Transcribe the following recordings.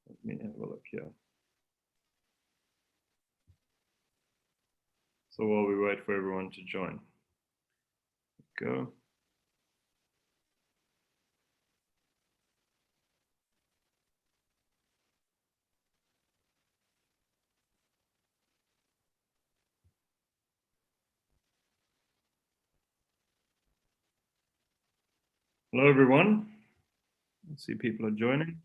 Let me have a look here. So while we wait for everyone to join, go. Hello, everyone. I see people are joining.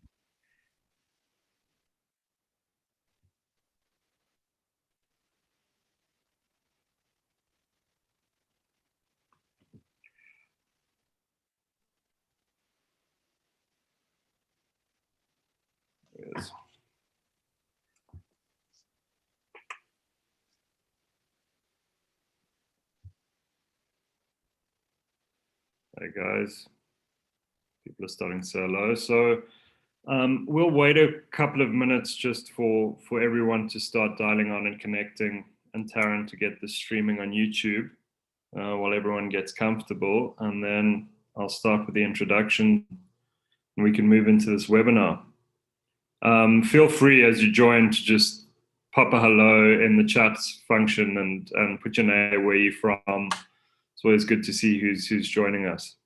Yes. Hey, guys. People are starting to say hello. So we'll wait a couple of minutes just for everyone to start dialing on and connecting, and Taryn to get the streaming on YouTube while everyone gets comfortable. And then I'll start with the introduction and we can move into this webinar. Feel free as you join to just pop a hello in the chat function and put your name, where you're from. It's always good to see who's joining us.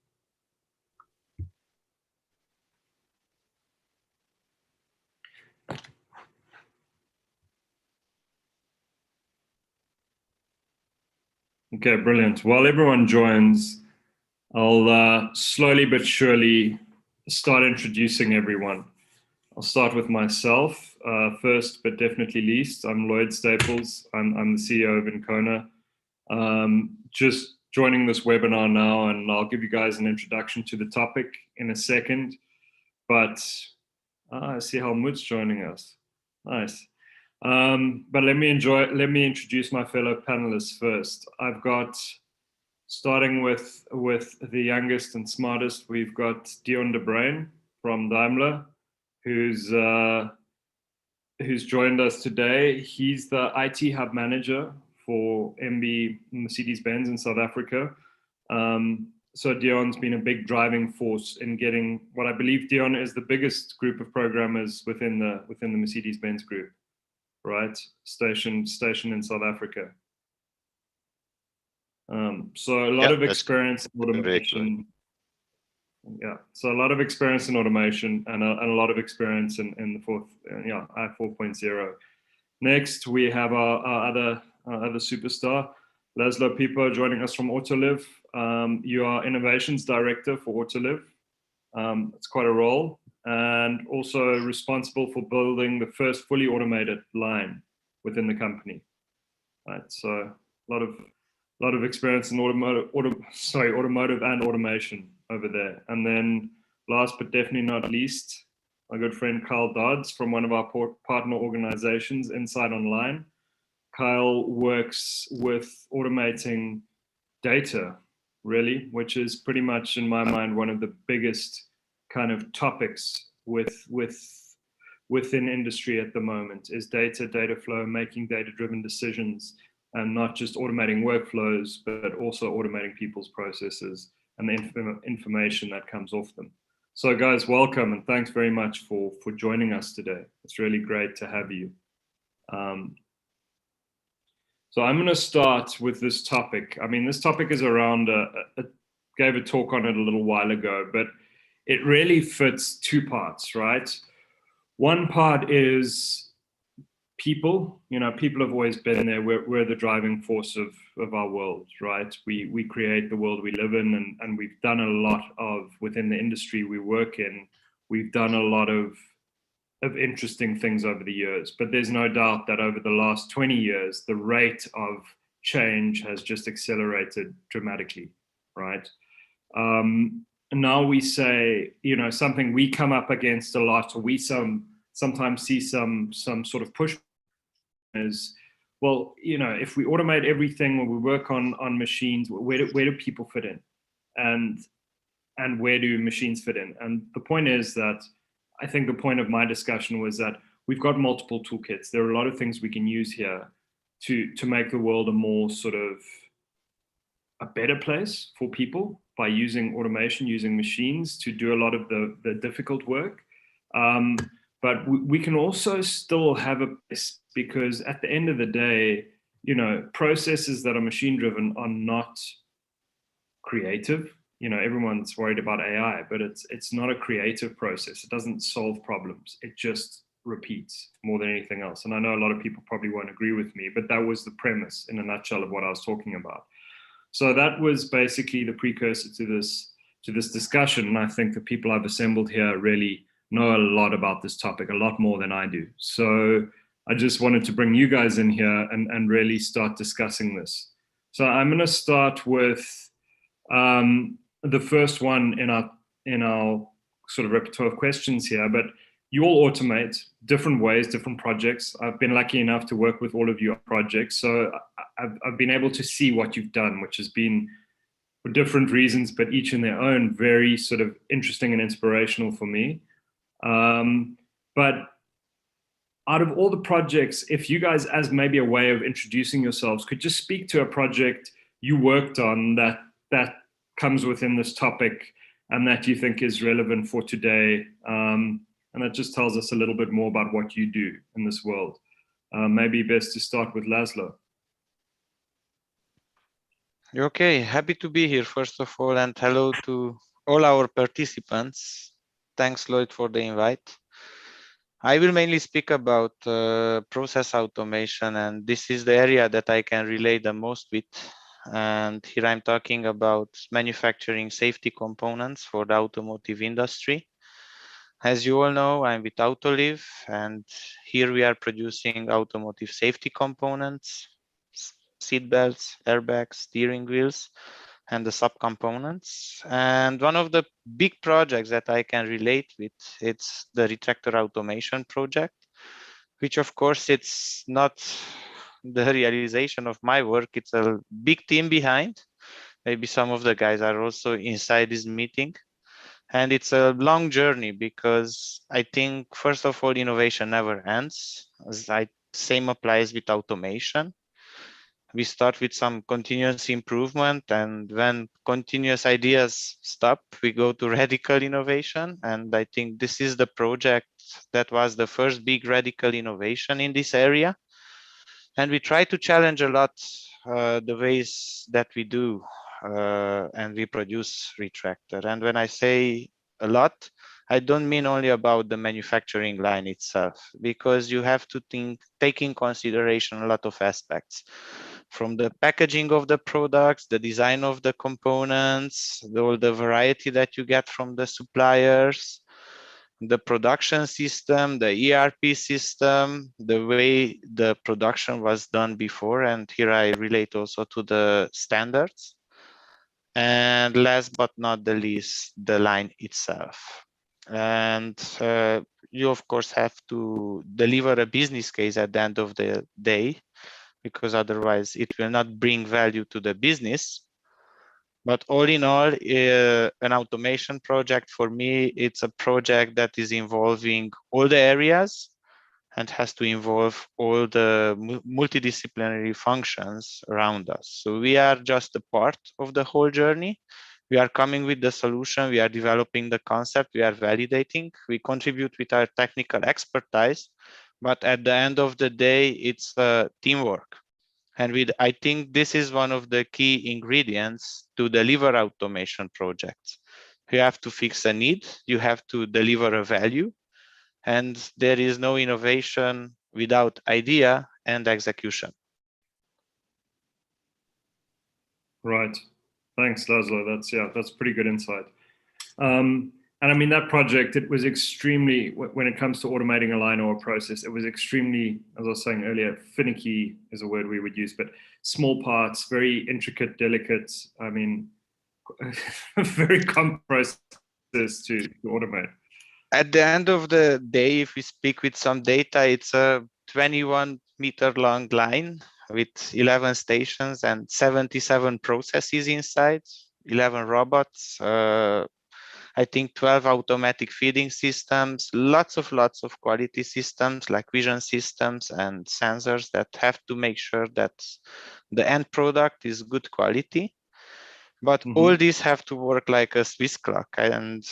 Okay, brilliant. While everyone joins, I'll slowly but surely start introducing everyone. I'll start with myself first, but definitely least. I'm Lloyd Staples. I'm the CEO of Incona. Just joining this webinar now, and I'll give you guys an introduction to the topic in a second. But I see Helmut's joining us. Nice. But let me introduce my fellow panelists first. I've got, starting with the youngest and smartest, we've got Dion de Bruin from Daimler, who's joined us today. He's the IT hub manager for MB Mercedes-Benz in South Africa. So Dion's been a big driving force in getting what I believe, Dion, is the biggest group of programmers within the Mercedes-Benz group, right? Stationed in South Africa. So a lot of experience in automation. Yeah, so a lot of experience in automation and a lot of experience in the I4.0. Next, we have our other superstar, Laszlo Pipo, joining us from Autoliv. You are Innovations Director for Autoliv. It's quite a role, and also responsible for building the first fully automated line within the company. Right, so a lot of experience in automotive and automation over there. And then last but definitely not least, my good friend Kyle Dodds from one of our partner organizations, Inside Online. Kyle works with automating data, really, which is pretty much, in my mind, one of the biggest kind of topics within industry at the moment, is data flow, making data-driven decisions, and not just automating workflows, but also automating people's processes and the information that comes off them. So guys, welcome, and thanks very much for joining us today. It's really great to have you. So I'm going to start with this topic. I mean, this topic is around, gave a talk on it a little while ago, but it really fits two parts, right? One part is people. You know, people have always been there. We're the driving force of our world, right? We create the world we live in, and we've done a lot of, within the industry we work in, we've done a lot of interesting things over the years. But there's no doubt that over the last 20 years, the rate of change has just accelerated dramatically, right? Now we say, you know, something we come up against a lot, or we sometimes see some sort of push is, well, you know, if we automate everything, or we work on machines, where do people fit in, and where do machines fit in? And the point is that, I think the point of my discussion was that we've got multiple toolkits. There are a lot of things we can use here to make the world a more sort of a better place for people by using automation, using machines to do a lot of the difficult work. but we can also still have a place, because at the end of the day, you know, processes that are machine driven are not creative. You know, everyone's worried about AI, but it's not a creative process. It doesn't solve problems. It just repeats more than anything else. And I know a lot of people probably won't agree with me, but that was the premise in a nutshell of what I was talking about. So that was basically the precursor to this discussion. And I think the people I've assembled here really know a lot about this topic, a lot more than I do. So I just wanted to bring you guys in here and really start discussing this. So I'm going to start with the first one in our sort of repertoire of questions here. But you all automate different ways, different projects. I've been lucky enough to work with all of your projects, so I've been able to see what you've done, which has been, for different reasons, but each in their own, very sort of interesting and inspirational for me. But out of all the projects, if you guys, as maybe a way of introducing yourselves, could just speak to a project you worked on that comes within this topic and that you think is relevant for today, and that just tells us a little bit more about what you do in this world. Maybe best to start with Laszlo. Okay, happy to be here first of all, and hello to all our participants. Thanks, Lloyd, for the invite. I will mainly speak about process automation, and this is the area that I can relate the most with. And here I'm talking about manufacturing safety components for the automotive industry. As you all know, I'm with Autoliv, and here we are producing automotive safety components, seat belts, airbags, steering wheels, and the subcomponents. And one of the big projects that I can relate with, it's the retractor automation project, which of course it's not the realization of my work. It's a big team behind. Maybe some of the guys are also inside this meeting. And it's a long journey, because I think, first of all, innovation never ends. Same applies with automation. We start with some continuous improvement, and when continuous ideas stop, we go to radical innovation. And I think this is the project that was the first big radical innovation in this area. And we try to challenge a lot the ways that we do and we produce retractor. And when I say a lot, I don't mean only about the manufacturing line itself, because you have to take in consideration a lot of aspects, from the packaging of the products, the design of the components, all the variety that you get from the suppliers, the production system, the ERP system, the way the production was done before. And here I relate also to the standards. And last but not the least, the line itself. And you, of course, have to deliver a business case at the end of the day, because otherwise it will not bring value to the business. But all in all, an automation project for me, it's a project that is involving all the areas and has to involve all the multidisciplinary functions around us. So we are just a part of the whole journey. We are coming with the solution, we are developing the concept, we are validating, we contribute with our technical expertise, but at the end of the day, it's teamwork. And I think this is one of the key ingredients to deliver automation projects. You have to fix a need, you have to deliver a value, and there is no innovation without idea and execution. Right. Thanks, Laszlo. That's pretty good insight. And I mean, that project, it was extremely, when it comes to automating a line or a process, it was extremely, as I was saying earlier, finicky is a word we would use, but small parts, very intricate, delicate, I mean, very complex process to automate. At the end of the day, if we speak with some data, it's a 21-meter long line with 11 stations and 77 processes inside, 11 robots, I think 12 automatic feeding systems, lots of quality systems like vision systems and sensors that have to make sure that the end product is good quality. But all these have to work like a Swiss clock. And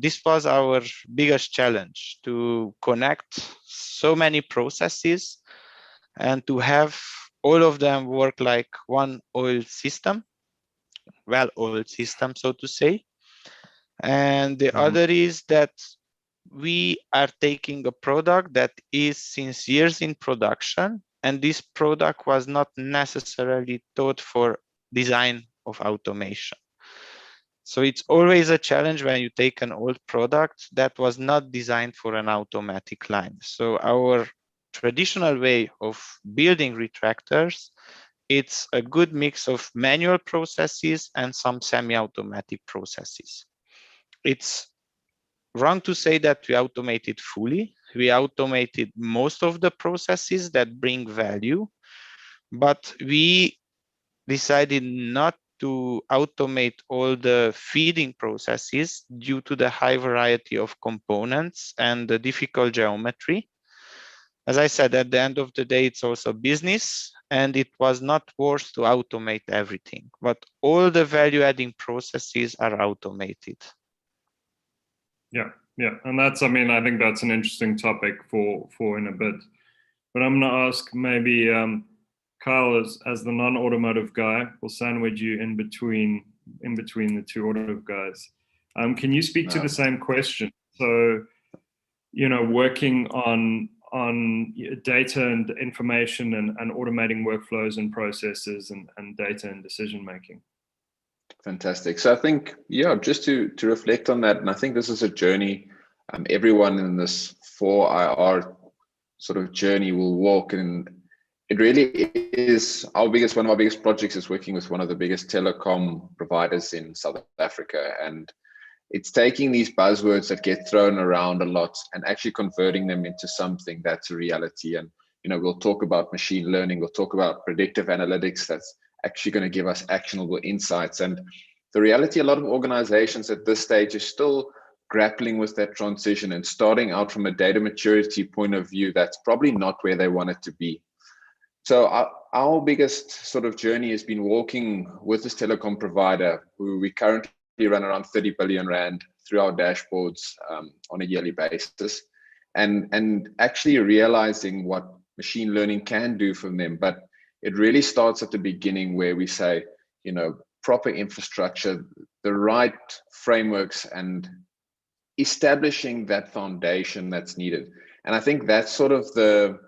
this was our biggest challenge, to connect so many processes and to have all of them work like one oiled system, well-oiled system, so to say. And the other is that we are taking a product that is since years in production, and this product was not necessarily thought for design of automation. So it's always a challenge when you take an old product that was not designed for an automatic line. So our traditional way of building retractors, it's a good mix of manual processes and some semi-automatic processes. It's wrong to say that we automated fully. We automated most of the processes that bring value, but we decided not to automate all the feeding processes due to the high variety of components and the difficult geometry. As I said, at the end of the day, it's also business, and it was not worth to automate everything, but all the value-adding processes are automated. Yeah, and that's, I mean, I think that's an interesting topic for in a bit. But I'm going to ask maybe Kyle, as the non-automotive guy, will sandwich you in between the two automotive guys. Can you speak to the same question? So, you know, working on data and information and automating workflows and processes and data and decision making. Fantastic. So I think, yeah, just to reflect on that, and I think this is a journey everyone in this 4IR sort of journey will walk, and it really is one of our biggest projects is working with one of the biggest telecom providers in South Africa, and it's taking these buzzwords that get thrown around a lot and actually converting them into something that's a reality. And, you know, we'll talk about machine learning, we'll talk about predictive analytics that's actually going to give us actionable insights. And the reality, a lot of organizations at this stage are still grappling with that transition and starting out from a data maturity point of view that's probably not where they want it to be. So our biggest sort of journey has been walking with this telecom provider, who we currently run around 30 billion rand through our dashboards on a yearly basis, and actually realizing what machine learning can do for them. But it really starts at the beginning, where we say, you know, proper infrastructure, the right frameworks, and establishing that foundation that's needed. And I think that's sort of the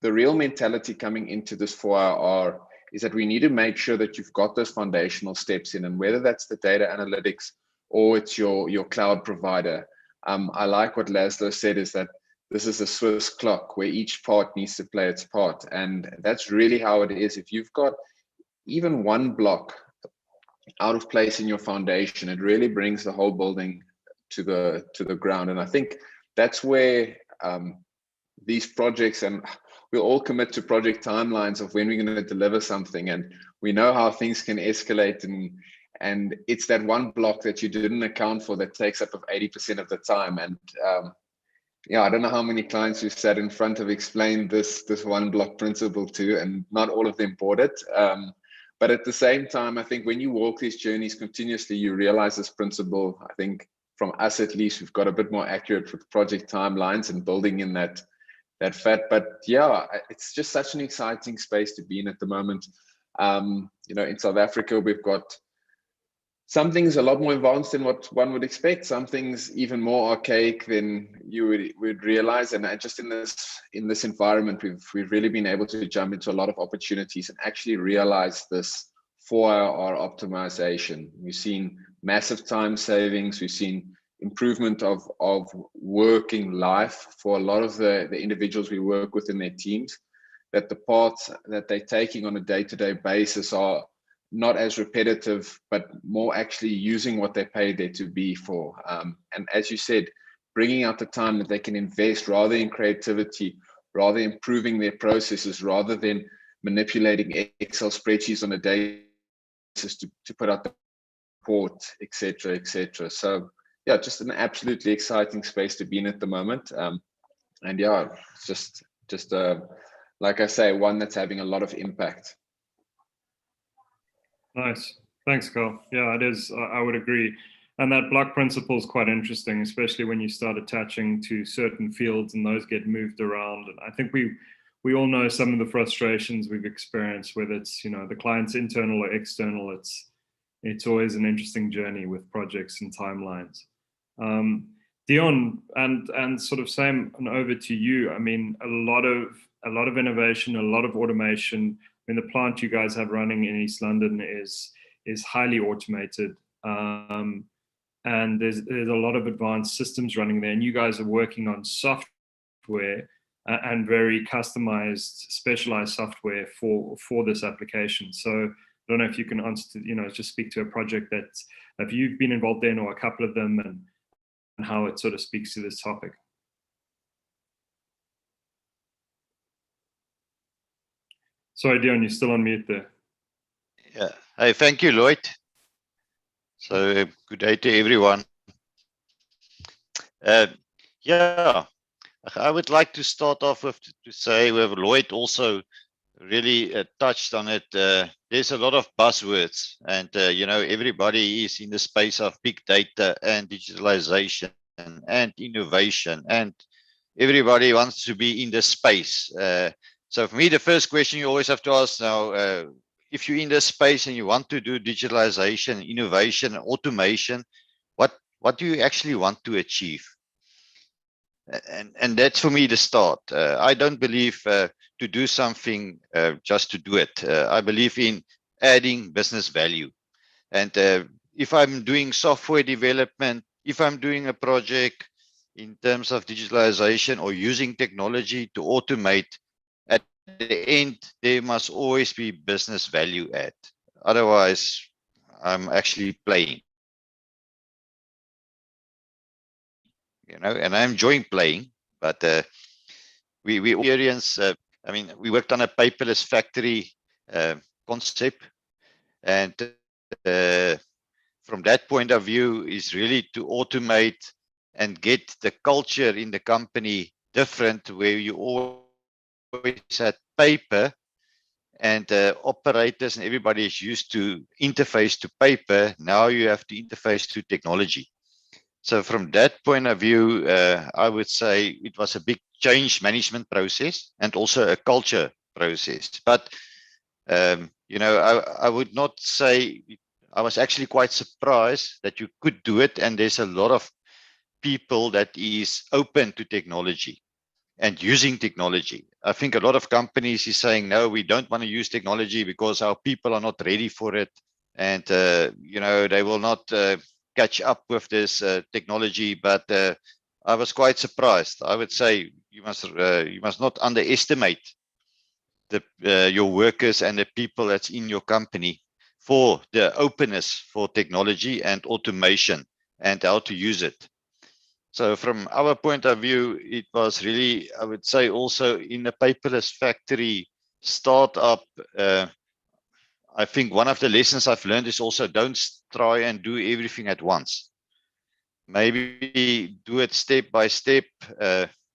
real mentality coming into this 4IR, is that we need to make sure that you've got those foundational steps in, and whether that's the data analytics or it's your cloud provider. I like what Laszlo said, is that this is a Swiss clock where each part needs to play its part. And that's really how it is. If you've got even one block out of place in your foundation, it really brings the whole building to the ground. And I think that's where these projects, and we all commit to project timelines of when we're going to deliver something, and we know how things can escalate, and it's that one block that you didn't account for that takes up of 80% of the time. And yeah, I don't know how many clients we've sat in front of explained this one block principle to, and not all of them bought it. But at the same time, I think when you walk these journeys continuously, you realize this principle. I think from us, at least, we've got a bit more accurate with project timelines and building in that fat. But yeah, it's just such an exciting space to be in at the moment. You know, in South Africa, we've got some things a lot more advanced than what one would expect. Some things even more archaic than you would realize. And just in this environment, we've really been able to jump into a lot of opportunities and actually realize this 4IR optimization. We've seen massive time savings. We've seen improvement of working life for a lot of the individuals we work with in their teams, that the parts that they're taking on a day-to-day basis are not as repetitive, but more actually using what they paid there to be for. And as you said, bringing out the time that they can invest rather in creativity, rather improving their processes, rather than manipulating Excel spreadsheets on a daily basis to put out the report, etc., etc. So yeah, just an absolutely exciting space to be in at the moment. And yeah, it's just like I say, one that's having a lot of impact. Nice. Thanks, Carl. Yeah, it is. I would agree. And that block principle is quite interesting, especially when you start attaching to certain fields and those get moved around. And I think we all know some of the frustrations we've experienced, whether it's, you know, the client's internal or external. It's always an interesting journey with projects and timelines. Dion, and sort of same and over to you. I mean, a lot of innovation, a lot of automation. I mean, the plant you guys have running in East London is highly automated, and there's a lot of advanced systems running there. And you guys are working on software and very customized, specialized software for this application. So I don't know if you can answer, you know, just speak to a project that if you've been involved in, or a couple of them, and how it sort of speaks to this topic. Sorry, Dion, you're still on mute there. Yeah. Hey, thank you, Lloyd. So good day to everyone. Yeah, I would like to start off with to say where Lloyd also really touched on it. There's a lot of buzzwords, and you know, everybody is in the space of big data and digitalization and innovation, and everybody wants to be in the space. So for me, the first question you always have to ask now, if you're in this space and you want to do digitalization, innovation, automation, what do you actually want to achieve? And that's for me the start. I don't believe to do something just to do it. I believe in adding business value. And if I'm doing software development, if I'm doing a project in terms of digitalization or using technology to automate, at the end, there must always be business value add. Otherwise, I'm actually playing. You know, and I'm enjoying playing, but we experience, I mean, we worked on a paperless factory concept, and from that point of view is really to automate and get the culture in the company different, where you always had paper and operators and everybody is used to interface to paper. Now you have to interface to technology. So from that point of view, I would say it was a big change management process and also a culture process. But, you know, I would not say, I was actually quite surprised that you could do it. And there's a lot of people that is open to technology and using technology. I think a lot of companies is saying, no, we don't want to use technology because our people are not ready for it. And, you know, they will not catch up with this technology. But I was quite surprised. I would say you must not underestimate your workers and the people that's in your company for the openness for technology and automation and how to use it. So from our point of view, it was really, I would say, also in a paperless factory startup. I think one of the lessons I've learned is also don't try and do everything at once. Maybe do it step by step,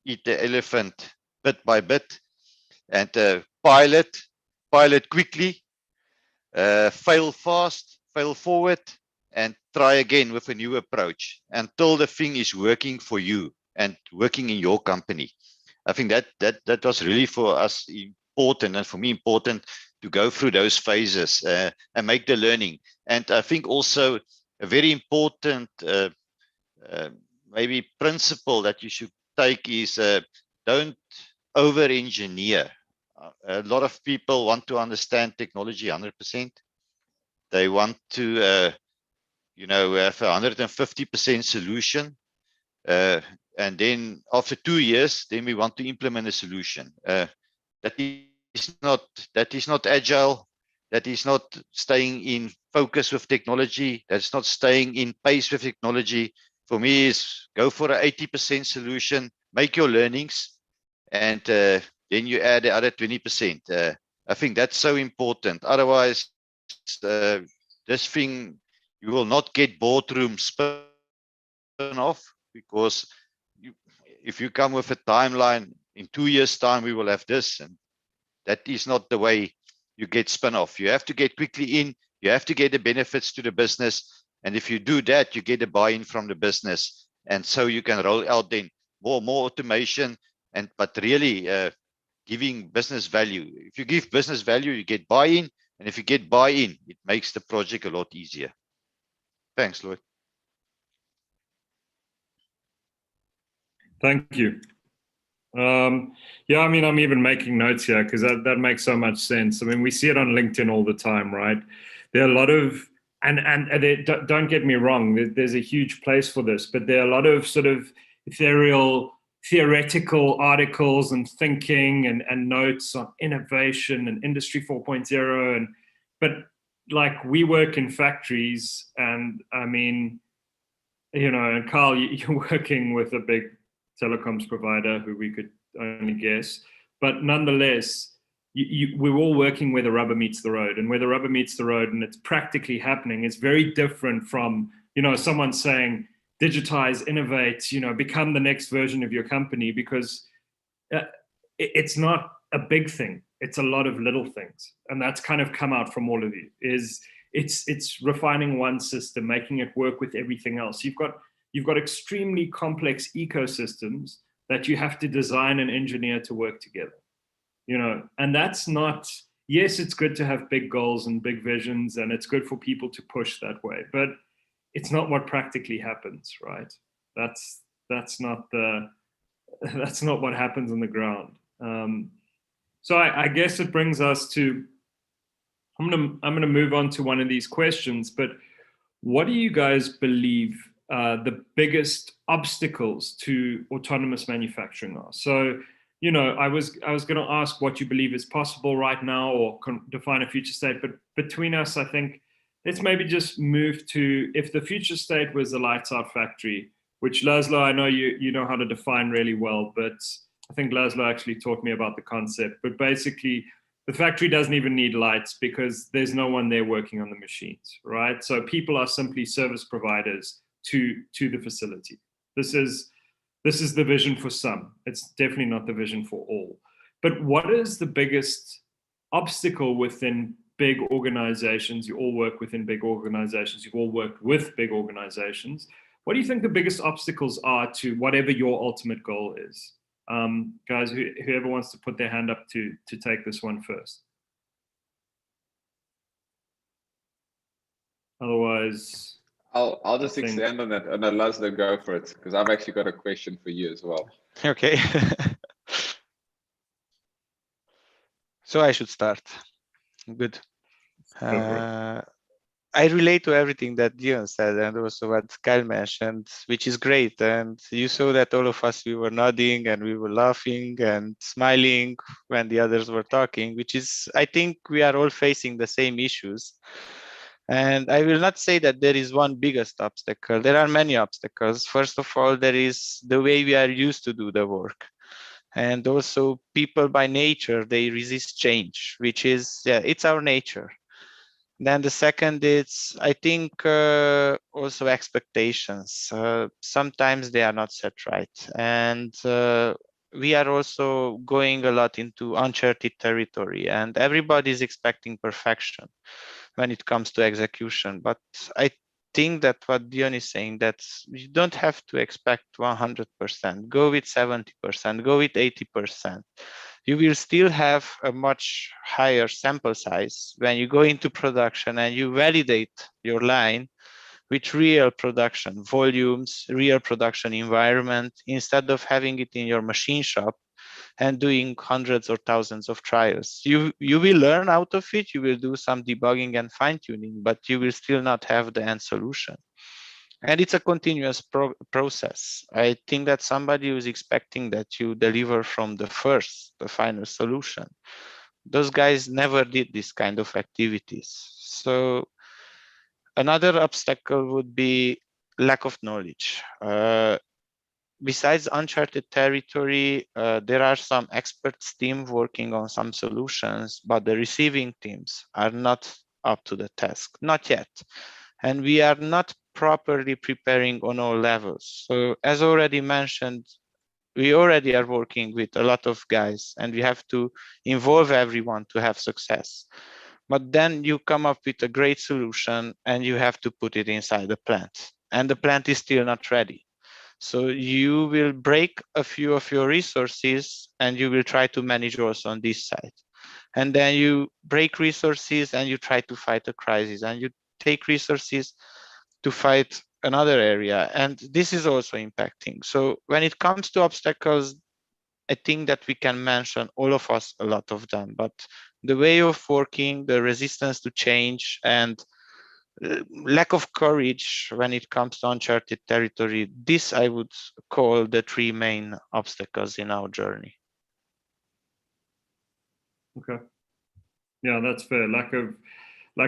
eat the elephant bit by bit, and pilot quickly, fail fast, fail forward, and try again with a new approach until the thing is working for you and working in your company. I think that was really for us important, and for me important, to go through those phases and make the learning. And I think also a very important maybe principle that you should take is don't over-engineer. A lot of people want to understand technology 100%. They want to, you know, have a 150% solution. And then after 2 years, then we want to implement a solution. That is not agile. That is not staying in focus with technology. That's not staying in pace with technology. For me, is go for an 80% solution, make your learnings, and then you add the other 20%. I think that's so important. Otherwise, this thing, you will not get boardroom spin off, because if you come with a timeline, in 2 years' time, we will have this, and that is not the way you get spin off. You have to get quickly in, You have to get the benefits to the business. And if you do that, you get a buy-in from the business. And so you can roll out then more automation, but really giving business value. If you give business value, you get buy-in. And if you get buy-in, it makes the project a lot easier. Thanks, Lloyd. Thank you. Yeah, I mean, I'm even making notes here because that makes so much sense. I mean, we see it on LinkedIn all the time, right? There are a lot of, and don't get me wrong, there's a huge place for this, but there are a lot of sort of theoretical articles and thinking and notes on innovation and Industry 4.0. But like, we work in factories, and I mean, you know, and Carl, you're working with a big telecoms provider who we could only guess, but nonetheless, we're all working where the rubber meets the road, and where the rubber meets the road and it's practically happening. It's very different from, you know, someone saying digitize, innovate, you know, become the next version of your company, because it's not a big thing. It's a lot of little things, and that's kind of come out from all of you. It's refining one system, making it work with everything else. You've got extremely complex ecosystems that you have to design and engineer to work together, you know. And that's not, yes, it's good to have big goals and big visions, and it's good for people to push that way, but it's not what practically happens, right? That's not what happens on the ground. So I guess it brings us to, I'm gonna move on to one of these questions, but what do you guys believe the biggest obstacles to autonomous manufacturing are? So, you know, I was going to ask what you believe is possible right now, or define a future state. But between us, I think let's maybe just move to, if the future state was a lights out factory, which Laszlo, I know you know how to define really well, but I think Laszlo actually taught me about the concept. But basically, the factory doesn't even need lights because there's no one there working on the machines, right? So people are simply service providers to the facility. This is the vision for some. It's definitely not the vision for all. But what is the biggest obstacle within big organizations? You all work within big organizations. You've all worked with big organizations. What do you think the biggest obstacles are to whatever your ultimate goal is? Guys, whoever wants to put their hand up to take this one first. Otherwise, I'll just extend on that, and I'd love to go for it, because I've actually got a question for you as well. Okay. So I should start. Good. I relate to everything that Dion said, and also what Kyle mentioned, which is great. And you saw that all of us, we were nodding and we were laughing and smiling when the others were talking, which is, I think we are all facing the same issues. And I will not say that there is one biggest obstacle. There are many obstacles. First of all, there is the way we are used to do the work. And also people by nature, they resist change, which is, yeah, it's our nature. Then the second is, I think, also expectations. Sometimes they are not set right. And we are also going a lot into uncharted territory, and everybody is expecting perfection when it comes to execution. But I think that what Dion is saying, that you don't have to expect 100%. Go with 70%, go with 80%. You will still have a much higher sample size when you go into production and you validate your line with real production volumes, real production environment, instead of having it in your machine shop and doing hundreds or thousands of trials. You will learn out of it, you will do some debugging and fine-tuning, but you will still not have the end solution. And it's a continuous process. I think that somebody who's expecting that you deliver from the final solution, those guys never did this kind of activities. So another obstacle would be lack of knowledge. Besides uncharted territory, there are some experts team working on some solutions, but the receiving teams are not up to the task, not yet. And we are not properly preparing on all levels. So as already mentioned, we already are working with a lot of guys, and we have to involve everyone to have success. but then you come up with a great solution and you have to put it inside the plant, and the plant is still not ready. So you will break a few of your resources and you will try to manage also on this side. And then you break resources and you try to fight a crisis, and you take resources to fight another area. And this is also impacting. So when it comes to obstacles, I think that we can mention, all of us, a lot of them, but the way of working, the resistance to change, and lack of courage when it comes to uncharted territory, this I would call the three main obstacles in our journey. Okay. Yeah, that's fair. Lack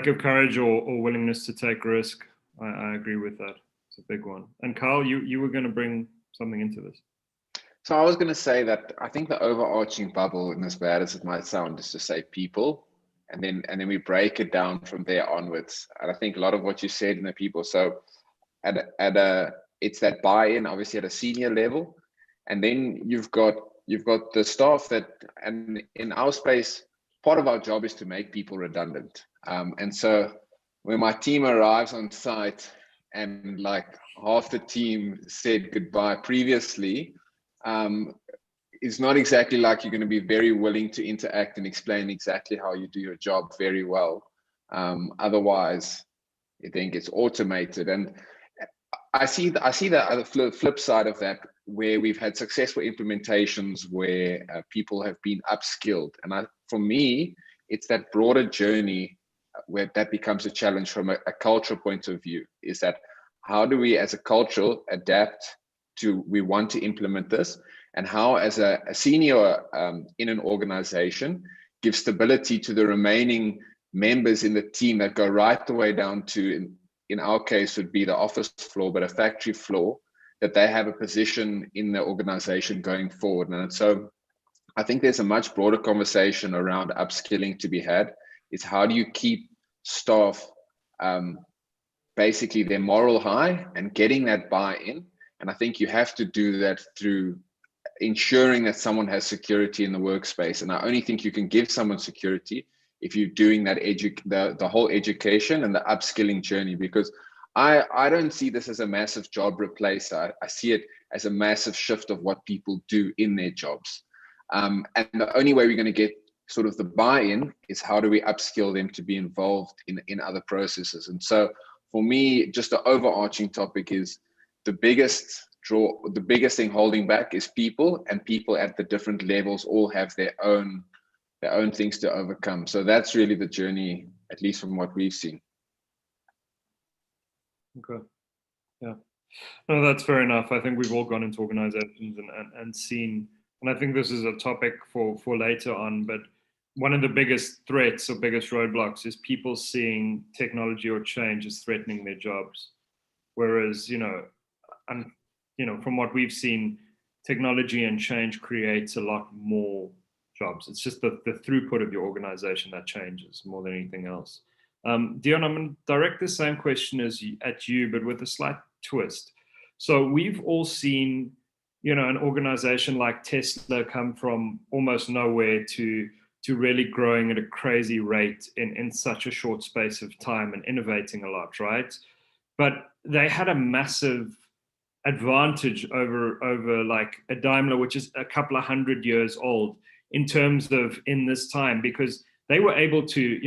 of courage or willingness to take risk. I agree with that. It's a big one. And Carl, you were going to bring something into this. So I was going to say that I think the overarching bubble, and as bad as it might sound, is to say people, and then we break it down from there onwards. And I think a lot of what you said in the people. So it's that buy-in, obviously at a senior level, and then you've got the staff that, and in our space, part of our job is to make people redundant. And so when my team arrives on site and like half the team said goodbye previously, it's not exactly like you're going to be very willing to interact and explain exactly how you do your job very well. Otherwise, it then gets automated. And I see the other flip side of that, where we've had successful implementations where people have been upskilled. And for me, it's that broader journey where that becomes a challenge from a cultural point of view, is that how do we as a culture adapt to, we want to implement this, and how as a senior in an organization give stability to the remaining members in the team that go right the way down to, in our case would be the office floor, but a factory floor, that they have a position in the organization going forward. And so I think there's a much broader conversation around upskilling to be had. It's how do you keep staff basically their moral high and getting that buy-in. And I think you have to do that through ensuring that someone has security in the workspace. And I only think you can give someone security if you're doing that the whole education and the upskilling journey, because I don't see this as a massive job replacer. I see it as a massive shift of what people do in their jobs. And the only way we're going to get sort of the buy-in is how do we upskill them to be involved in other processes. And so for me, just the overarching topic is the biggest thing holding back is people, and people at the different levels all have their own things to overcome. So that's really the journey, at least from what we've seen. Okay. Yeah. No, that's fair enough. I think we've all gone into organizations and seen, and I think this is a topic for later on, but one of the biggest threats or biggest roadblocks is people seeing technology or change as threatening their jobs. Whereas, from what we've seen, technology and change creates a lot more jobs. It's just the throughput of your organization that changes more than anything else. Dion, I'm going to direct the same question at you, but with a slight twist. So we've all seen, an organization like Tesla come from almost nowhere to really growing at a crazy rate in such a short space of time and innovating a lot, right? But they had a massive advantage over like a Daimler, which is a couple of 100 years old in terms of in this time, because they were able to,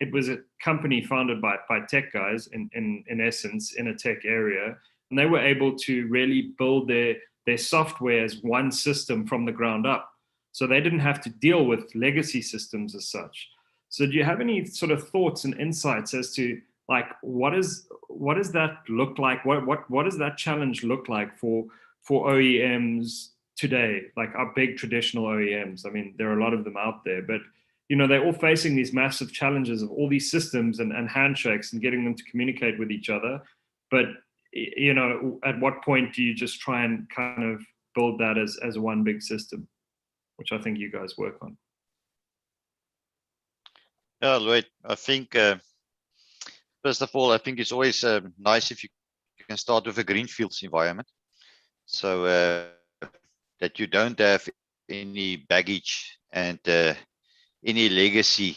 it was a company founded by tech guys in essence, in a tech area, and they were able to really build their software as one system from the ground up. So they didn't have to deal with legacy systems as such. So do you have any sort of thoughts and insights as to like what does that look like? What does that challenge look like for OEMs today, like our big traditional OEMs? I mean, there are a lot of them out there, but they're all facing these massive challenges of all these systems and handshakes and getting them to communicate with each other. But at what point do you just try and kind of build that as one big system, which I think you guys work on? Yeah, Lloyd, I think first of all, I think it's always nice if you can start with a greenfields environment, so that you don't have any baggage and any legacy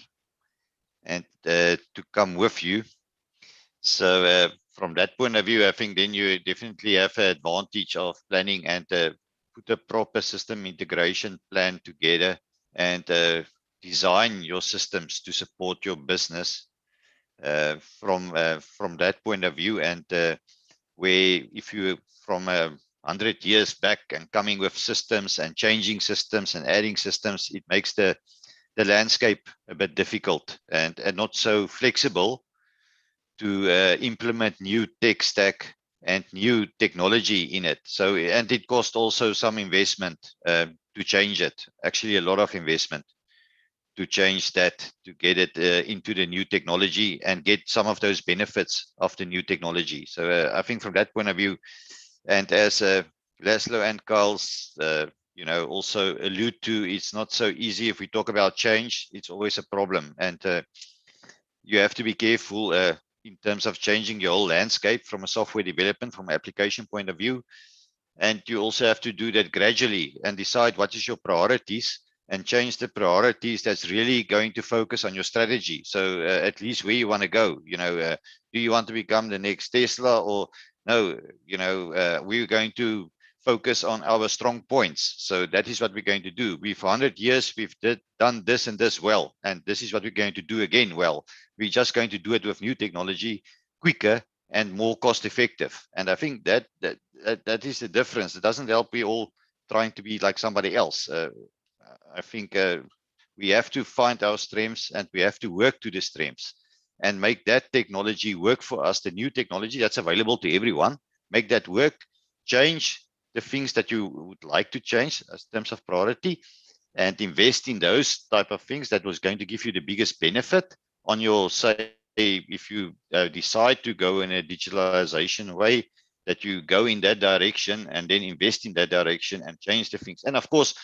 and to come with you. So from that point of view, I think then you definitely have an advantage of planning and put a proper system integration plan together and design your systems to support your business from that point of view. And where if you from 100 years back and coming with systems and changing systems and adding systems, it makes the landscape a bit difficult and not so flexible to implement new tech stack and new technology in it. So, and it cost also some investment to change it, actually a lot of investment to change that, to get it into the new technology and get some of those benefits of the new technology. So I think from that point of view, and as Laszlo and Carl's also allude to, it's not so easy. If we talk about change, it's always a problem. And you have to be careful in terms of changing your whole landscape from a software development, from an application point of view. And you also have to do that gradually and decide what is your priorities and change the priorities that's really going to focus on your strategy. So at least where you want to go, do you want to become the next Tesla, or no, we're going to focus on our strong points. So that is what we're going to do. For 100 years, we've done this and this well, and this is what we're going to do again well. We're just going to do it with new technology, quicker and more cost effective. And I think that is the difference. It doesn't help we all trying to be like somebody else. I think we have to find our strengths and we have to work to the strengths and make that technology work for us, the new technology that's available to everyone, make that work, change the things that you would like to change in terms of priority, and invest in those type of things that was going to give you the biggest benefit on your, say, if you decide to go in a digitalization way, that you go in that direction and then invest in that direction and change the things. And of course,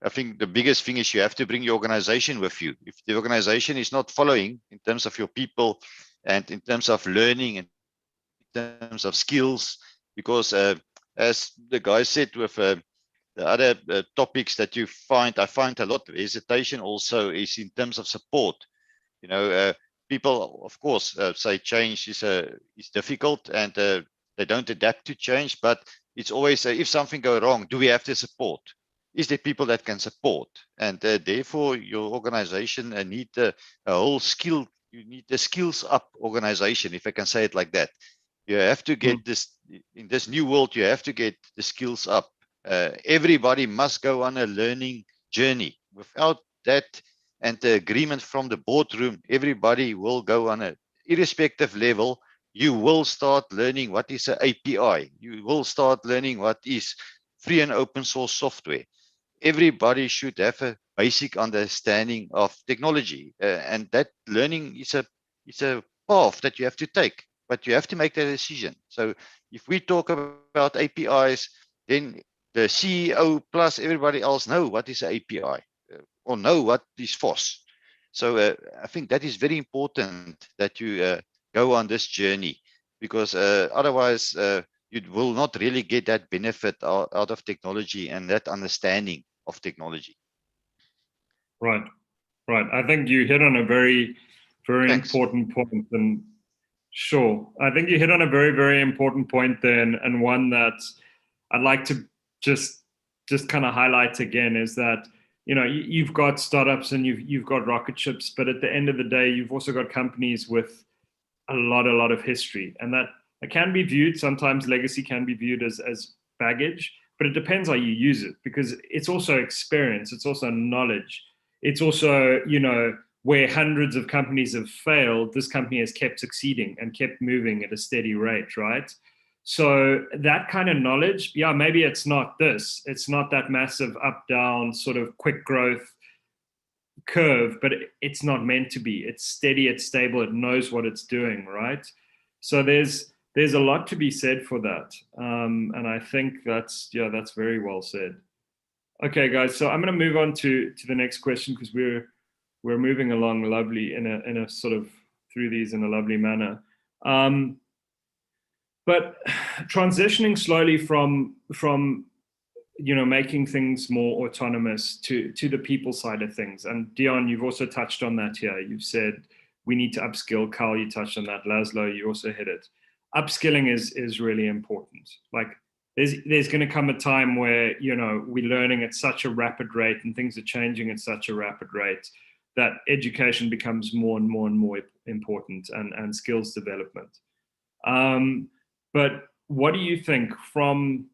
I think the biggest thing is you have to bring your organization with you. If the organization is not following in terms of your people and in terms of learning and in terms of skills, because as the guy said with the other topics that I find a lot of hesitation also is in terms of support. People, of course, say change is difficult and they don't adapt to change, but it's always if something goes wrong, do we have the support? Is there people that can support? And therefore, your organization need a whole skill. You need the skills up organization, if I can say it like that. You have to get this in this new world. You have to get the skills up. Everybody must go on a learning journey. Without that and the agreement from the boardroom, everybody will go on a irrespective level. You will start learning what is an API. You will start learning what is free and open source software. Everybody should have a basic understanding of technology, and that learning is a path that you have to take, but you have to make that decision. So if we talk about APIs, then the CEO plus everybody else know what is an API or know what is FOSS. So I think that is very important that you go on this journey, because otherwise you will not really get that benefit out of technology and that understanding of technology. Right. I think you hit on a very, very Thanks. important point. And sure, I think you hit on a very, very important point there, and one that I'd like to just kind of highlight again is that you've got startups and you've got rocket ships, but at the end of the day, you've also got companies with a lot of history, and that can be viewed, sometimes legacy can be viewed as baggage, but it depends how you use it, because it's also experience, it's also knowledge, it's also where hundreds of companies have failed, this company has kept succeeding and kept moving at a steady rate, right? So that kind of knowledge, yeah, maybe it's not that massive up down sort of quick growth curve, but it's not meant to be. It's steady, it's stable, it knows what it's doing, right? So there's a lot to be said for that, and I think that's very well said. Okay, guys, so I'm going to move on to the next question, because we're moving along lovely in a sort of through these in a lovely manner. But transitioning slowly from making things more autonomous to the people side of things. And Dion, you've also touched on that here. You've said we need to upskill. Carl, you touched on that. Laszlo, you also hit it. Upskilling is really important. Like there's going to come a time where, you know, we're learning at such a rapid rate and things are changing at such a rapid rate that education becomes more and more and more important, and skills development. But what do you think, from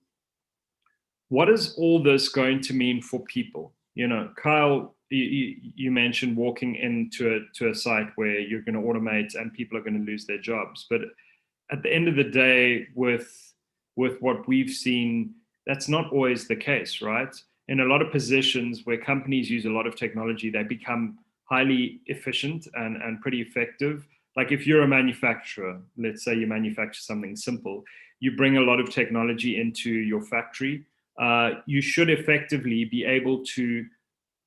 what is all this going to mean for people? You know, Kyle, you mentioned walking into a site where you're going to automate and people are going to lose their jobs. But at the end of the day, with what we've seen, that's not always the case, right? In a lot of positions where companies use a lot of technology, they become highly efficient and pretty effective. Like if you're a manufacturer, let's say you manufacture something simple, you bring a lot of technology into your factory. You should effectively be able to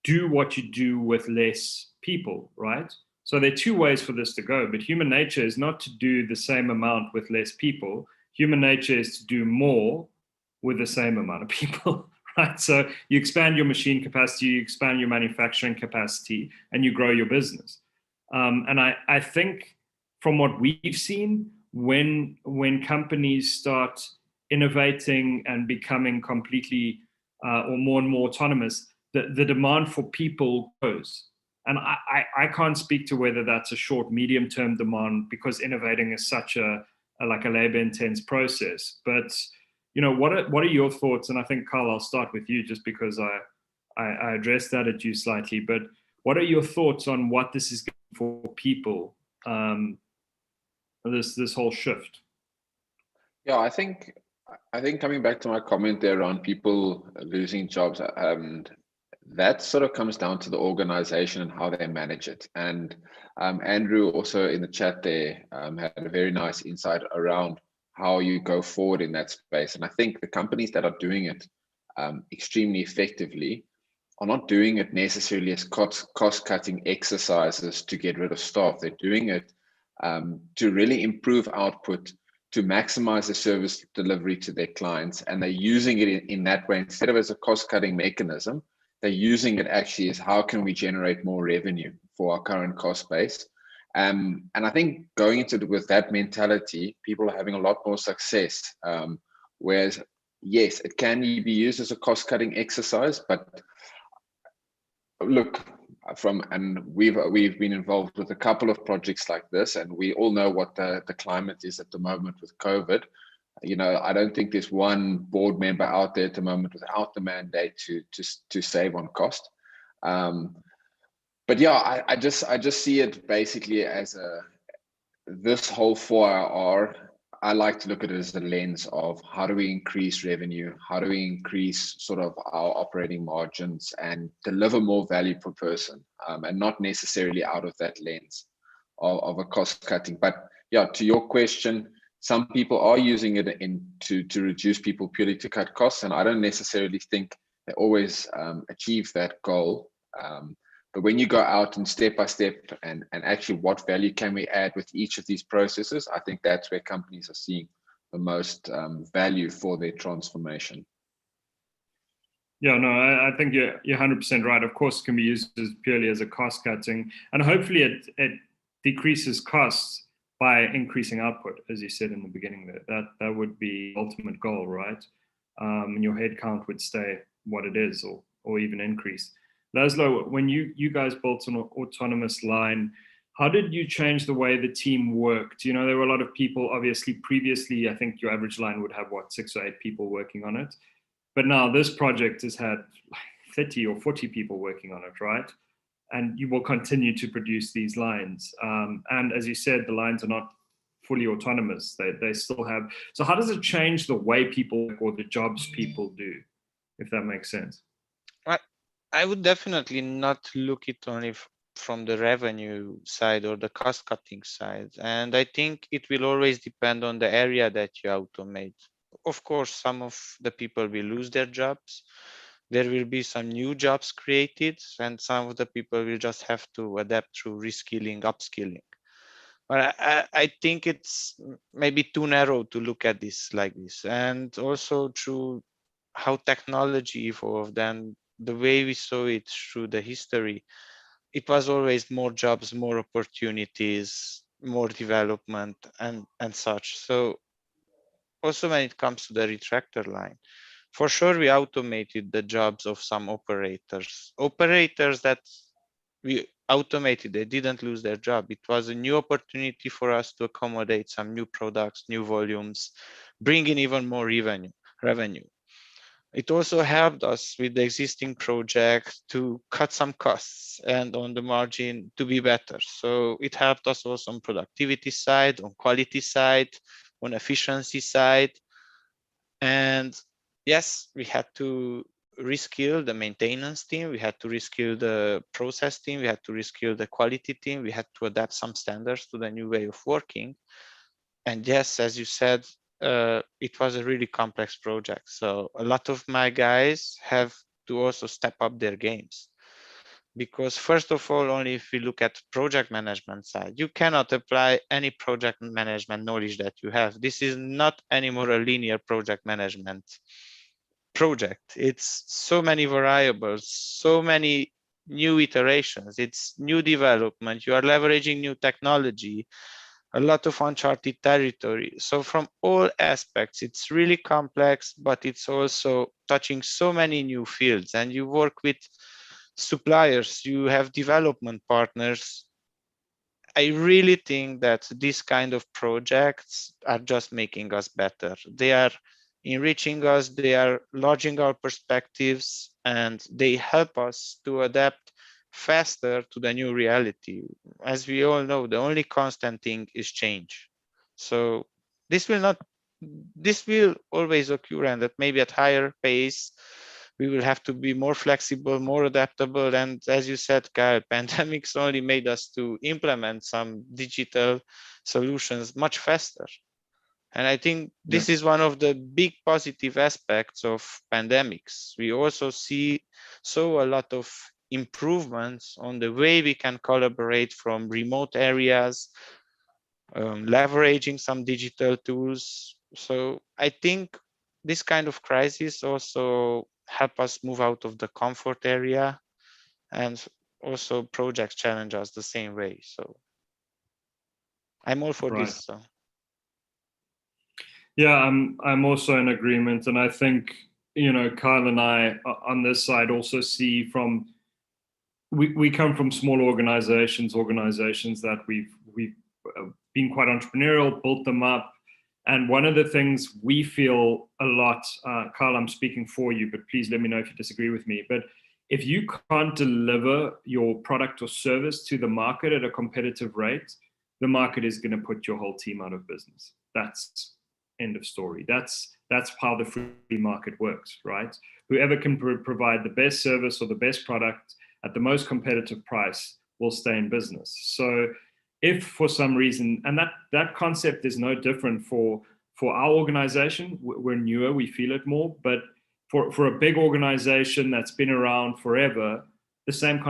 do what you do with less people, right? So there are two ways for this to go, but human nature is not to do the same amount with less people. Human nature is to do more with the same amount of people, right? So you expand your machine capacity, you expand your manufacturing capacity, and you grow your business. And I think from what we've seen, when companies start innovating and becoming completely or more and more autonomous, the demand for people grows. And I can't speak to whether that's a short, medium term demand, because innovating is such a like a labor intense process. But you know, what are your thoughts? And I think, Carl, I'll start with you, just because I addressed that at you slightly. But what are your thoughts on what this is for people? This whole shift. Yeah, I think coming back to my comment there on people losing jobs, that sort of comes down to the organization and how they manage it. And Andrew also in the chat there had a very nice insight around how you go forward in that space. And I think the companies that are doing it extremely effectively are not doing it necessarily as cost-cutting exercises to get rid of staff. They're doing it to really improve output, to maximize the service delivery to their clients. And they're using it in that way. Instead of as a cost-cutting mechanism, they're using it actually as how can we generate more revenue for our current cost base. And I think going into it with that mentality, people are having a lot more success. Whereas, yes, it can be used as a cost-cutting exercise, but look, and we've been involved with a couple of projects like this, and we all know what the climate is at the moment with COVID. You know, I don't think there's one board member out there at the moment without the mandate to save on cost. But yeah, I just see it basically as this whole 4IR. I like to look at it as the lens of how do we increase revenue, how do we increase sort of our operating margins and deliver more value per person, and not necessarily out of that lens of a cost cutting. But yeah, to your question, some people are using it to reduce people purely to cut costs, and I don't necessarily think they always achieve that goal. But when you go out and step by step and actually what value can we add with each of these processes, I think that's where companies are seeing the most value for their transformation. Yeah, no, I think you're 100% right. Of course, it can be used purely as a cost cutting, and hopefully it decreases costs by increasing output, as you said in the beginning. That would be the ultimate goal, right? And your head count would stay what it is, or even increase. Laszlo, when you guys built an autonomous line, how did you change the way the team worked? You know, there were a lot of people, obviously, previously, I think your average line would have, 6 or 8 people working on it. But now this project has had 30 or 40 people working on it, right? And you will continue to produce these lines. And as you said, the lines are not fully autonomous. They still have. So how does it change the way people work or the jobs people do, if that makes sense? I would definitely not look it only from the revenue side or the cost cutting side. And I think it will always depend on the area that you automate. Of course, some of the people will lose their jobs. There will be some new jobs created, and some of the people will just have to adapt through reskilling, upskilling. But I think it's maybe too narrow to look at this like this. And also through how technology evolved and the way we saw it through the history, it was always more jobs, more opportunities, more development, and such. So also when it comes to the retractor line, for sure we automated the jobs of some operators that we automated, they didn't lose their job. It was a new opportunity for us to accommodate some new products, new volumes, bring in even more revenue. It also helped us with the existing project to cut some costs and on the margin to be better. So it helped us also on productivity side, on quality side, on efficiency side. And yes, we had to reskill the maintenance team. We had to reskill the process team. We had to reskill the quality team. We had to adapt some standards to the new way of working. And yes, as you said, it was a really complex project. So a lot of my guys have to also step up their games. Because first of all, only if we look at project management side, you cannot apply any project management knowledge that you have. This is not anymore a linear project management project. It's so many variables, so many new iterations, it's new development, you are leveraging new technology, a lot of uncharted territory. So from all aspects, it's really complex, but it's also touching so many new fields, and you work with suppliers, you have development partners. I really think that these kind of projects are just making us better. They are enriching us, they are enlarging our perspectives, and they help us to adapt faster to the new reality. As we all know, the only constant thing is change. So this will always occur, and that maybe at higher pace, we will have to be more flexible, more adaptable. And as you said, Kyle, pandemics only made us to implement some digital solutions much faster. And I think this is one of the big positive aspects of pandemics. We also saw a lot of improvements on the way we can collaborate from remote areas, leveraging some digital tools. So I think this kind of crisis also help us move out of the comfort area, and also projects challenge us the same way. So I'm all for this. So. Yeah, I'm also in agreement, and I think, you know, Kyle and I on this side also see from we come from small organizations that we've been quite entrepreneurial, built them up. And one of the things we feel a lot, Kyle, I'm speaking for you, but please let me know if you disagree with me. But if you can't deliver your product or service to the market at a competitive rate, the market is going to put your whole team out of business. That's end of story. That's how the free market works, right? Whoever can provide the best service or the best product at the most competitive price will stay in business. So if for some reason, and that concept is no different for our organization, we're newer, we feel it more, but for a big organization that's been around forever, the same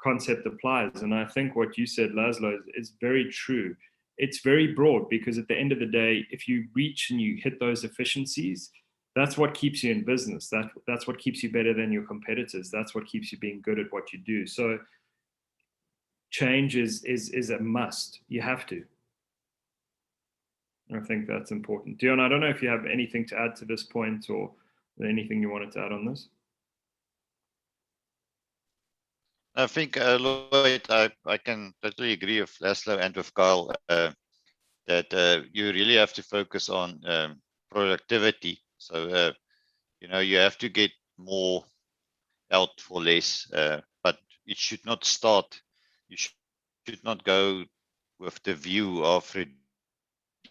concept applies. And I think what you said, Laszlo, is very true. It's very broad, because at the end of the day, if you reach and you hit those efficiencies, that's what keeps you in business. That's what keeps you better than your competitors. That's what keeps you being good at what you do. So change is a must. You have to. I think that's important. Dion, I don't know if you have anything to add to this point, or anything you wanted to add on this. I think, Lloyd, I can totally agree with Laszlo and with Kyle that you really have to focus on productivity. So, you know, you have to get more out for less, but it should not start. You should not go with the view of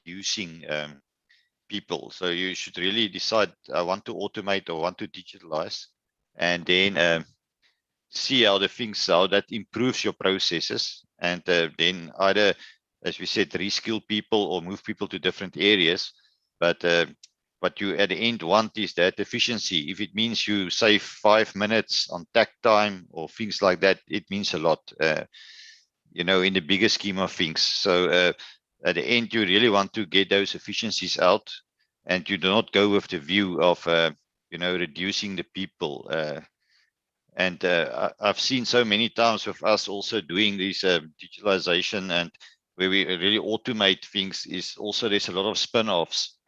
reducing people. So you should really decide, I want to automate or want to digitalize, and then see how that improves your processes, and then either, as we said, reskill people or move people to different areas. But what you at the end want is that efficiency. If it means you save 5 minutes on takt time or things like that, it means a lot, you know, in the bigger scheme of things. So at the end, you really want to get those efficiencies out, and you do not go with the view of, you know, reducing the people. And I've seen so many times with us also doing this digitalization and where we really automate things is also there's a lot of spin-offs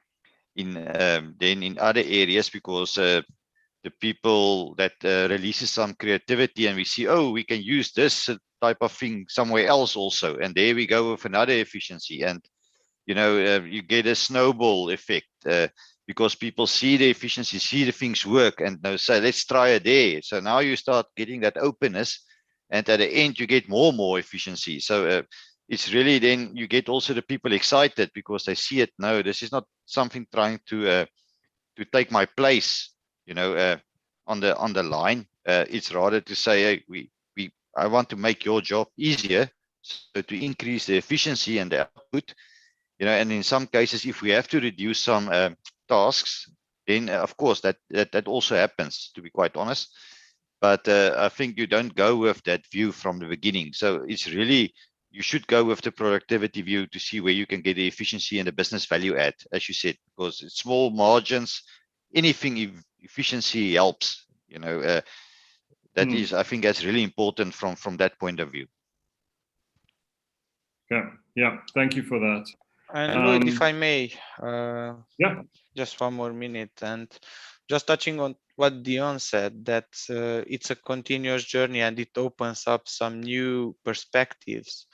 in then in other areas because the people that releases some creativity and we see, oh, we can use this type of thing somewhere else also. And there we go with another efficiency. And, you know, you get a snowball effect because people see the efficiency, see the things work and they say, let's try it there. So now you start getting that openness and at the end you get more efficiency. So it's really then you get also the people excited because they see it. No, this is not something trying to take my place, you know, on the line. It's rather to say, hey, I want to make your job easier, so to increase the efficiency and the output, you know. And in some cases, if we have to reduce some tasks, then of course that also happens. To be quite honest, but I think you don't go with that view from the beginning. So it's really you should go with the productivity view to see where you can get the efficiency and the business value add, as you said, because it's small margins, anything efficiency helps, you know. That is, I think that's really important from that point of view. Yeah, thank you for that. And Lloyd, if I may, yeah, just one more minute, and just touching on what Dion said, that it's a continuous journey and it opens up some new perspectives.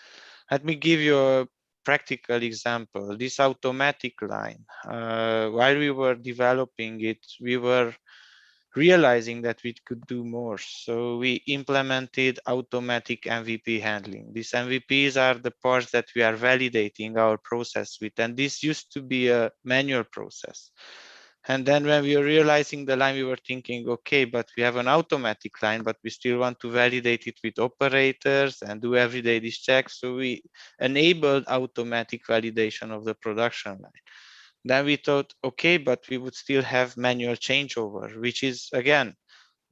Let me give you a practical example. This automatic line, while we were developing it, we were realizing that we could do more. So we implemented automatic MVP handling. These MVPs are the parts that we are validating our process with. And this used to be a manual process. And then when we were realizing the line, we were thinking, okay, but we have an automatic line, but we still want to validate it with operators and do everyday these checks. So we enabled automatic validation of the production line. Then we thought, okay, but we would still have manual changeover, which is, again,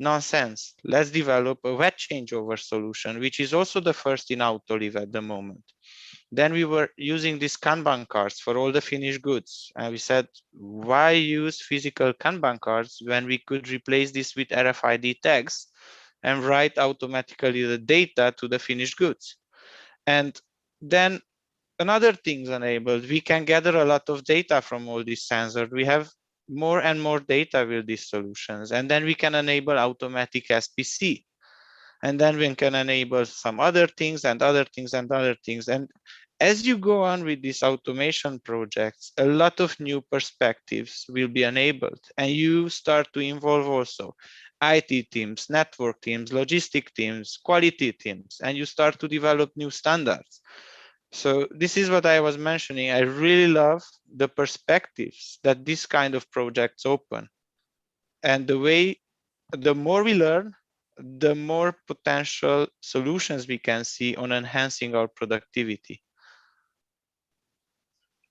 nonsense. Let's develop a wet changeover solution, which is also the first in Autoliv at the moment. Then we were using these Kanban cards for all the finished goods. And we said, why use physical Kanban cards when we could replace this with RFID tags and write automatically the data to the finished goods? And then another thing's enabled. We can gather a lot of data from all these sensors. We have more and more data with these solutions. And then we can enable automatic SPC. And then we can enable some other things and other things and other things. And as you go on with these automation projects, a lot of new perspectives will be enabled. And you start to involve also IT teams, network teams, logistic teams, quality teams, and you start to develop new standards. So this is what I was mentioning. I really love the perspectives that this kind of projects open. And the more we learn, the more potential solutions we can see on enhancing our productivity.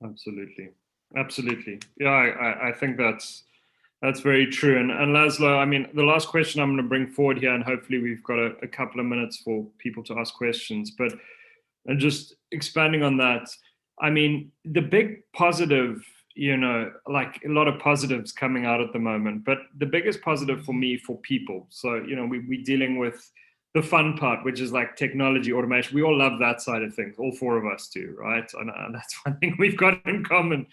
Absolutely. Yeah, I think that's very true. And Laszlo, I mean, the last question I'm going to bring forward here, and hopefully we've got a couple of minutes for people to ask questions, but and just expanding on that, I mean, the big positive, you know, like a lot of positives coming out at the moment, but the biggest positive for me, for people, so, you know, we're dealing with the fun part, which is like technology, automation. We all love that side of things. All four of us do, right? And that's one thing we've got in common.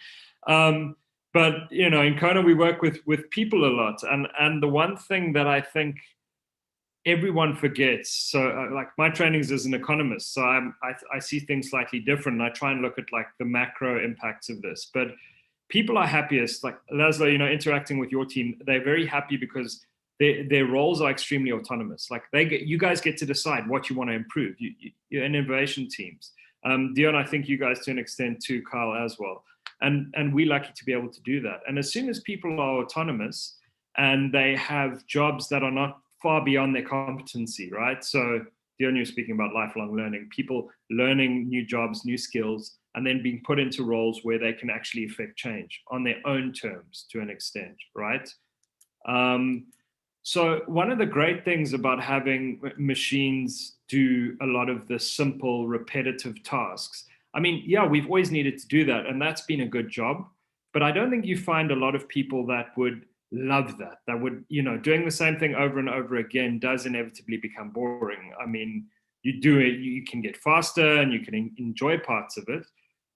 But, you know, in Kona, we work with people a lot. And the one thing that I think everyone forgets, so like my training is as an economist, so I see things slightly different. And I try and look at like the macro impacts of this. But people are happiest, like Laszlo, you know, interacting with your team, they're very happy because their roles are extremely autonomous. Like you guys get to decide what you want to improve. You're in innovation teams. Dion, I think you guys to an extent too, Kyle as well. And we're lucky to be able to do that. And as soon as people are autonomous and they have jobs that are not far beyond their competency, right? So Dion, you're speaking about lifelong learning, people learning new jobs, new skills, and then being put into roles where they can actually affect change on their own terms to an extent, right? So one of the great things about having machines do a lot of the simple, repetitive tasks, I mean, yeah, we've always needed to do that, and that's been a good job. But I don't think you find a lot of people that would love that. That would, doing the same thing over and over again does inevitably become boring. I mean, you do it, you can get faster and you can enjoy parts of it,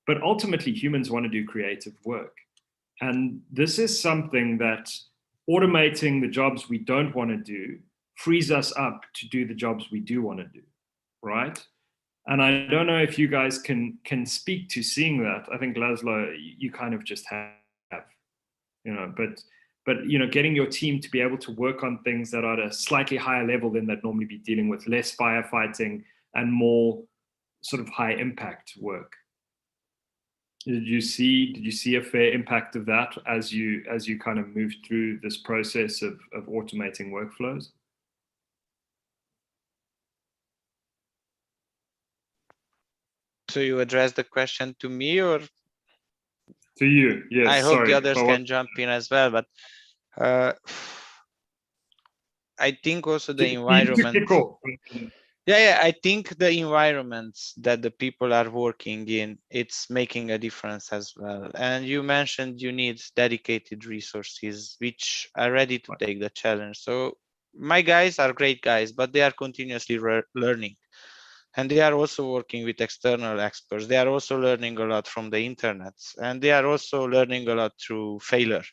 but ultimately humans want to do creative work. And this is something that automating the jobs we don't want to do frees us up to do the jobs we do want to do, right? And I don't know if you guys can speak to seeing that. I think Laszlo, you kind of just have, but getting your team to be able to work on things that are at a slightly higher level than they'd normally be dealing with, less firefighting and more sort of high impact work. Did you see a fair impact of that as you kind of moved through this process of automating workflows? So you address the question to me, or to you? Yes. I hope the others can jump in as well, but I think also the environment. Yeah, I think the environments that the people are working in, it's making a difference as well. And you mentioned you need dedicated resources which are ready to take the challenge. So my guys are great guys, but they are continuously learning. And they are also working with external experts. They are also learning a lot from the internet. And they are also learning a lot through failure,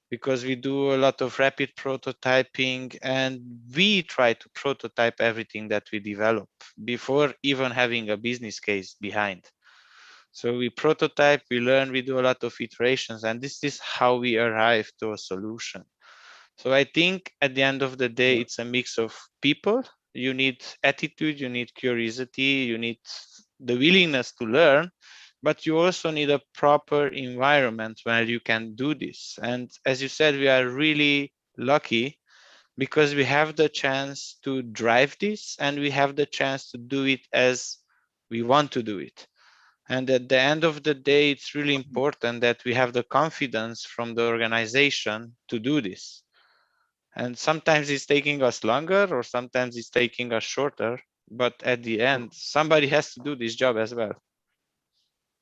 because we do a lot of rapid prototyping and we try to prototype everything that we develop before even having a business case behind. So we prototype, we learn, we do a lot of iterations, and this is how we arrive to a solution. So I think at the end of the day, it's a mix of people. You need attitude, you need curiosity, you need the willingness to learn, but you also need a proper environment where you can do this. And as you said, we are really lucky because we have the chance to drive this and we have the chance to do it as we want to do it. And at the end of the day, it's really important that we have the confidence from the organization to do this. And sometimes it's taking us longer or sometimes it's taking us shorter, but at the end, somebody has to do this job as well.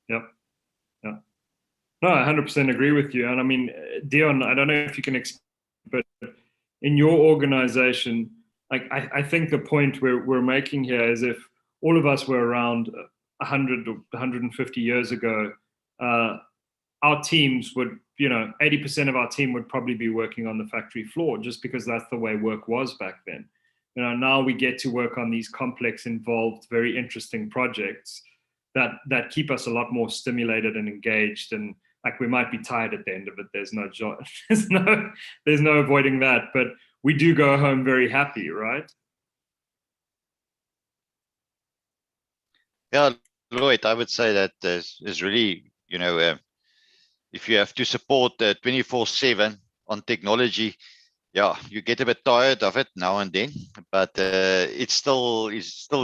Yep. Yeah. No, I 100% agree with you. And I mean, Dion, I don't know if you can explain, but in your organization, like I think the point we're making here is if all of us were around 100 or 150 years ago, our teams would, 80% of our team would probably be working on the factory floor just because that's the way work was back then. Now we get to work on these complex, involved, very interesting projects that keep us a lot more stimulated and engaged. And like we might be tired at the end of it. There's no joy. There's no avoiding that. But we do go home very happy, right? Yeah, Lloyd, I would say that is really, if you have to support 24/7 on technology, yeah, you get a bit tired of it now and then, but it's still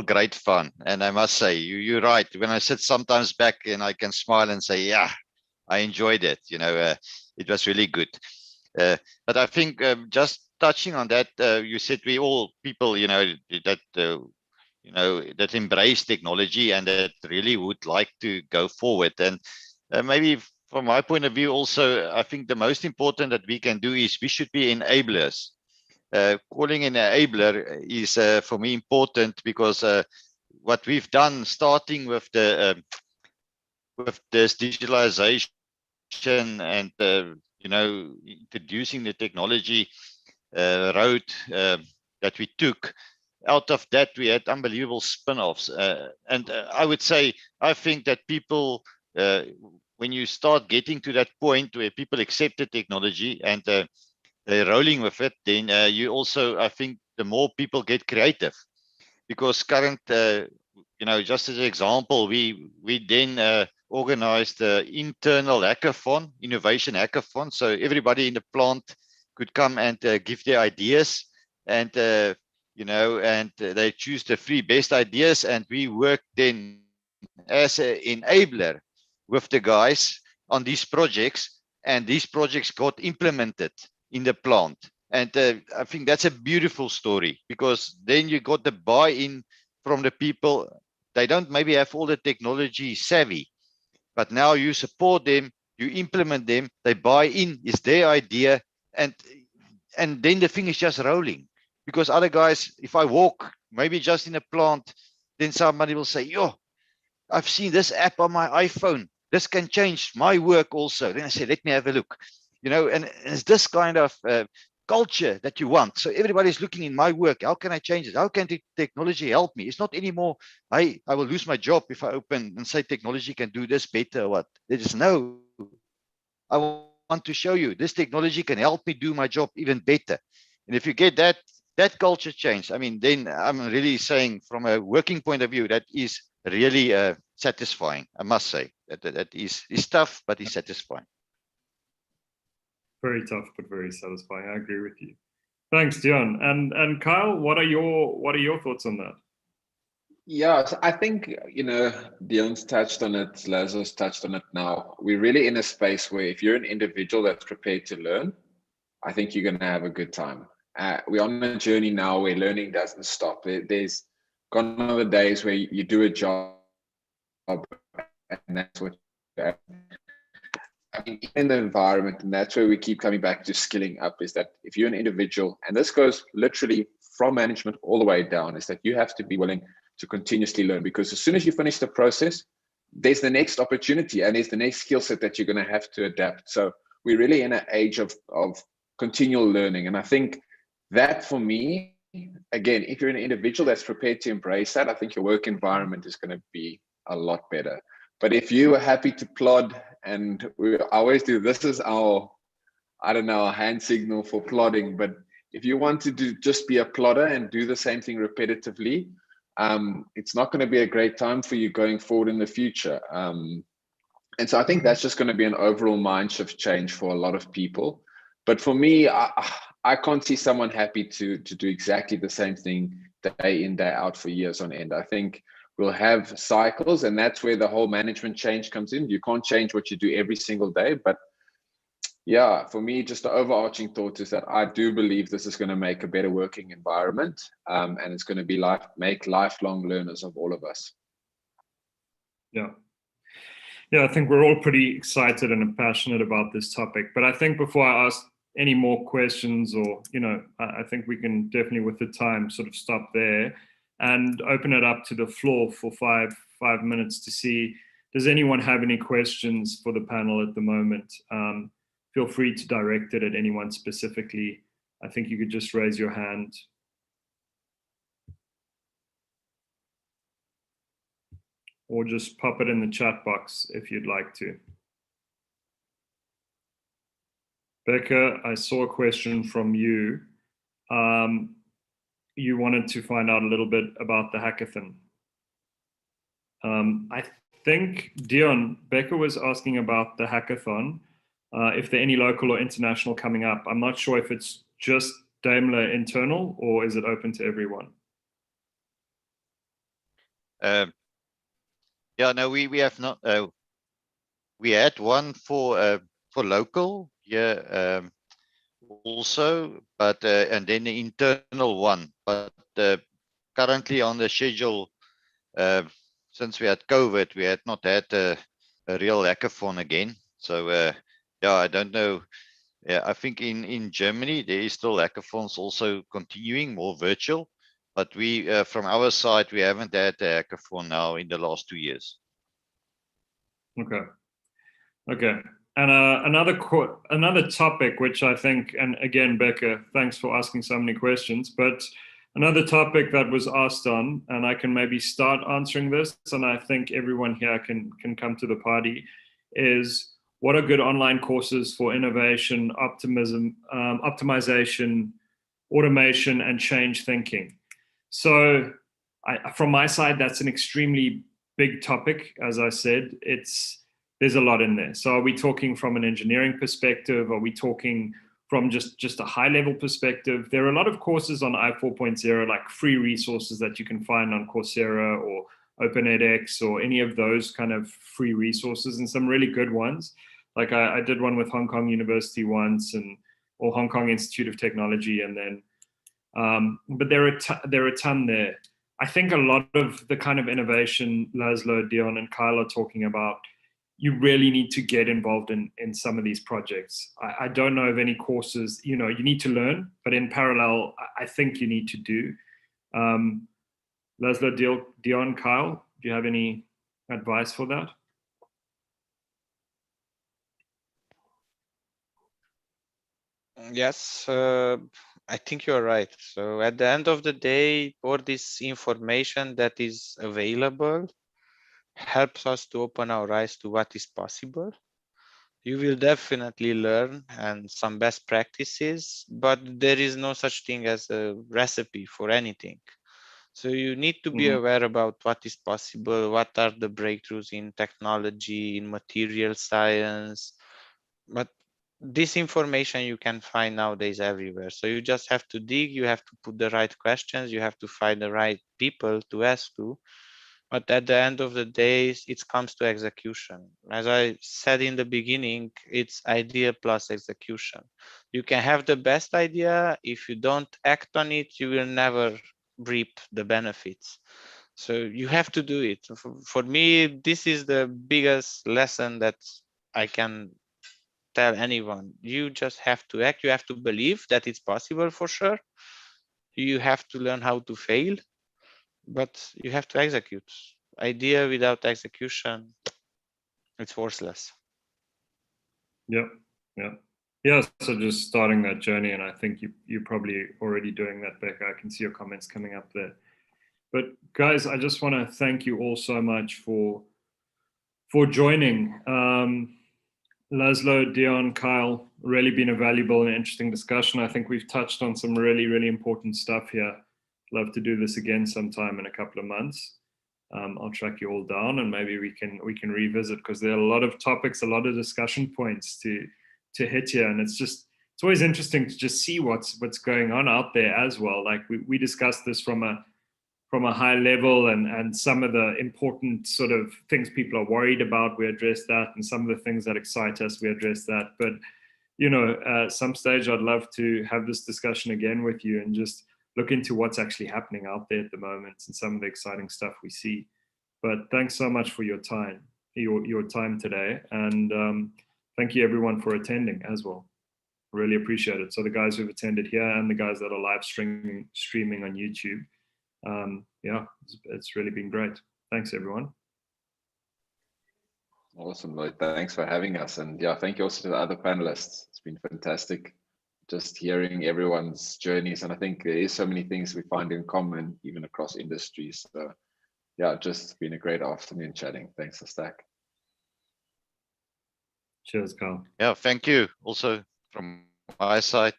great fun. And I must say, you're right. When I sit sometimes back and I can smile and say, yeah, I enjoyed it. It was really good. But I think just touching on that, you said we all people, that embrace technology and that really would like to go forward. And maybe from my point of view, also, I think the most important that we can do is we should be enablers. Calling an enabler is for me important because what we've done, starting with with this digitalization and introducing the technology road that we took. Out of that, we had unbelievable spin-offs. And I would say, I think that people, when you start getting to that point where people accept the technology and they're rolling with it, then you also, I think, the more people get creative. Because current, just as an example, we then organized the internal hackathon, innovation hackathon. So everybody in the plant could come and give their ideas, and and they choose the 3 best ideas, and we work then as an enabler with the guys on these projects, and these projects got implemented in the plant. And I think that's a beautiful story, because then you got the buy-in from the people. They don't maybe have all the technology savvy, but now you support them, you implement them, they buy in, it's their idea, and then the thing is just rolling, because other guys, if I walk maybe just in a plant, then somebody will say, yo, I've seen this app on my iPhone, this can change my work also. Then I say, let me have a look, and it's this kind of culture that you want. So everybody's looking in my work, how can I change it? How can technology help me? It's not anymore, I will lose my job if I open and say technology can do this better or what. There is no, I want to show you this technology can help me do my job even better. And if you get that culture change, I mean, then I'm really saying from a working point of view, that is really satisfying. I must say that is tough, but it's satisfying. Very tough, but very satisfying. I agree with you. Thanks, Dion. And Kyle, what are your thoughts on that? Yeah, so I think, Dion's touched on it, Lazo's touched on it now. We're really in a space where if you're an individual that's prepared to learn, I think you're going to have a good time. We're on a journey now where learning doesn't stop. There's gone are the days where you do a job and that's what I mean, in the environment, and that's where we keep coming back to skilling up, is that if you're an individual, and this goes literally from management all the way down, is that you have to be willing to continuously learn, because as soon as you finish the process, there's the next opportunity and there's the next skill set that you're going to have to adapt. So we're really in an age of continual learning. And I think that, for me, again, if you're an individual that's prepared to embrace that, I think your work environment is going to be a lot better. But if you are happy to plod, and we always do, this is our, I don't know, a hand signal for plodding, but if you want to just be a plodder and do the same thing repetitively, it's not going to be a great time for you going forward in the future. And so I think that's just going to be an overall mind shift change for a lot of people. But for me, I can't see someone happy to do exactly the same thing day in, day out for years on end. I think we'll have cycles, and that's where the whole management change comes in. You can't change what you do every single day, but yeah, for me, just the overarching thought is that I do believe this is going to make a better working environment, and it's going to be make lifelong learners of all of us. Yeah. I think we're all pretty excited and passionate about this topic. But I think before I ask any more questions, or I think we can definitely, with the time, sort of stop there and open it up to the floor for five minutes to see, does anyone have any questions for the panel at the moment? Feel free to direct it at anyone specifically. I think you could just raise your hand. Or just pop it in the chat box if you'd like to. Becca, I saw a question from you. You wanted to find out a little bit about the hackathon. I think, Dion, Becca was asking about the hackathon, if there are any local or international coming up. I'm not sure if it's just Daimler internal, or is it open to everyone? Yeah, no, we have not. We had one for local, yeah, also, but and then the internal one. But currently on the schedule, since we had COVID, we had not had a real hackathon again. So yeah, I don't know. Yeah, I think in Germany there is still hackathons also continuing, more virtual. But we, from our side, we haven't had a hackathon now in the last 2 years. Okay. And another topic, which I think, and again, Becca, thanks for asking so many questions, but another topic that was asked on, and I can maybe start answering this, and I think everyone here can come to the party, is what are good online courses for innovation, optimism, optimization, automation, and change thinking? So from my side, that's an extremely big topic. As I said, there's a lot in there. So are we talking from an engineering perspective? Are we talking from just a high level perspective? There are a lot of courses on I4.0, like free resources that you can find on Coursera or OpenEdX or any of those kind of free resources, and some really good ones. Like I did one with Hong Kong University once, or Hong Kong Institute of Technology, and then but there are a ton there. I think a lot of the kind of innovation Laszlo, Dion, and Kyle are talking about you really need to get involved in some of these projects. I don't know of any courses, you need to learn, but in parallel, I think you need to do. Laszlo, Dion, Kyle, do you have any advice for that? Yes, I think you're right. So at the end of the day, all this information that is available helps us to open our eyes to what is possible. You will definitely learn and some best practices, but there is no such thing as a recipe for anything. So you need to be aware about what is possible, what are the breakthroughs in technology, in material science, but this information you can find nowadays everywhere. So you just have to dig, you have to put the right questions, you have to find the right people to ask to. But at the end of the day, it comes to execution. As I said in the beginning, it's idea plus execution. You can have the best idea. If you don't act on it, you will never reap the benefits. So you have to do it. For me, this is the biggest lesson that I can tell anyone. You just have to act. You have to believe that it's possible for sure. You have to learn how to fail, but you have to execute. Idea without execution, it's worthless. Yeah. So just starting that journey, and I think you're probably already doing that, Becca. I can see your comments coming up there. But guys, I just want to thank you all so much for joining. Laszlo, Dion, Kyle, really been a valuable and interesting discussion. I think we've touched on some really, really important stuff here. Love to do this again sometime in a couple of months. I'll track you all down, and maybe we can revisit, because there are a lot of topics, a lot of discussion points to hit here, and it's always interesting to just see what's going on out there as well. Like we discussed this from a high level, and some of the important sort of things people are worried about, we address that, and some of the things that excite us, we address that. But some stage I'd love to have this discussion again with you and just look into what's actually happening out there at the moment and some of the exciting stuff we see. But thanks so much for your time today, and thank you everyone for attending as well. Really appreciate it. So the guys who've attended here and the guys that are live streaming on YouTube, it's really been great. Thanks everyone. Awesome, Lloyd. Thanks for having us, and thank you also to the other panelists. It's been fantastic just hearing everyone's journeys, and I think there is so many things we find in common even across industries. So just been a great afternoon chatting. Thanks for Stack. Cheers, Carl. Thank you also from my side.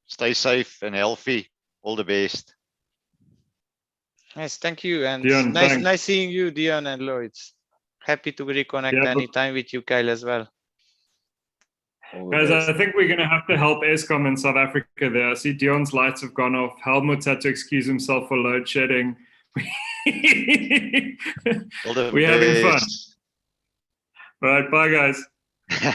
Stay safe and healthy. All the best. Nice, thank you, and Dion, nice seeing you, Dion and Lloyd. Happy to reconnect anytime with you, Kyle, as well. Guys, I think we're going to have to help Eskom in South Africa there. I see Dion's lights have gone off. Helmut's had to excuse himself for load shedding. We're having fun. All right, bye, guys.